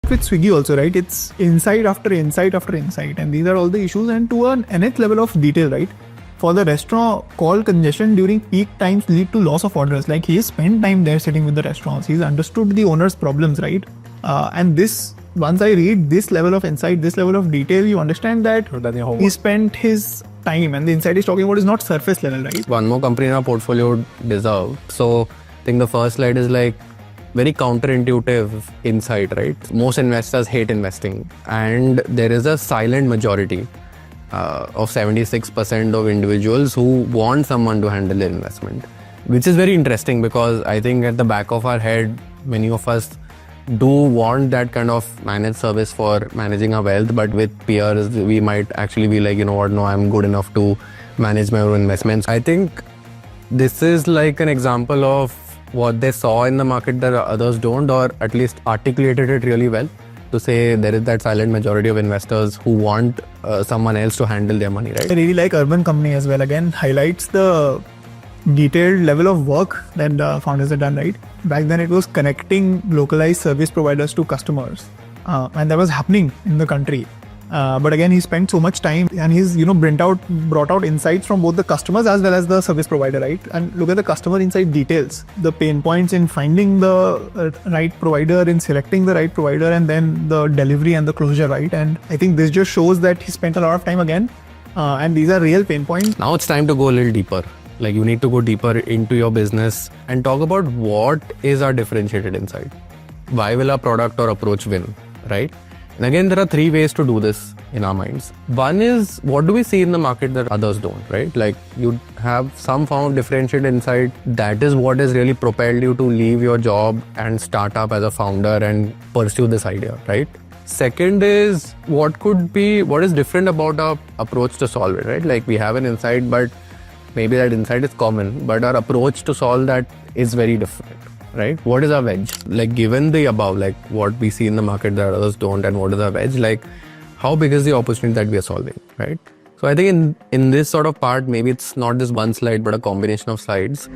with Swiggy also, right? It's insight after insight after insight, and these are all the issues, and to an nth level of detail, right? For the restaurant, call congestion during peak times lead to loss of orders. Like, he spent time there sitting with the restaurants. He's understood the owner's problems, right? And this, once I read this level of insight, this level of detail, you understand that he spent his time, and the insight he's talking about is not surface level, right? One more company in our portfolio, Dezerv. So I think the first slide is like very counterintuitive insight, right? Most investors hate investing, and there is a silent majority of 76% of individuals who want someone to handle their investment, which is very interesting because I think at the back of our head, many of us do want that kind of managed service for managing our wealth, but with peers, we might actually be like, you know what, no, I'm good enough to manage my own investments. I think this is like an example of what they saw in the market that others don't, or at least articulated it really well to say there is that silent majority of investors who want someone else to handle their money, right? I really like Urban Company as well. Again, highlights the detailed level of work that the founders have done, right? Back then it was connecting localized service providers to customers, and that was happening in the country. But again, he spent so much time, and he's brought out insights from both the customers as well as the service provider, right? And look at the customer insight details, the pain points in finding the right provider, in selecting the right provider, and then the delivery and the closure, right? And I think this just shows that he spent a lot of time again, and these are real pain points. Now it's time to go a little deeper. Like, you need to go deeper into your business and talk about what is our differentiated insight. Why will our product or approach win, right? And again, there are three ways to do this in our minds. One is, what do we see in the market that others don't, right? Like, you have some form of differentiated insight. That is what has really propelled you to leave your job and start up as a founder and pursue this idea, right? Second is, what is different about our approach to solve it, right? Like, we have an insight, but maybe that insight is common, but our approach to solve that is very different, right? What is our wedge? Like, given the above, like what we see in the market that others don't, and what is our wedge? Like, how big is the opportunity that we are solving, right? So I think in this sort of part, maybe it's not just one slide, but a combination of slides.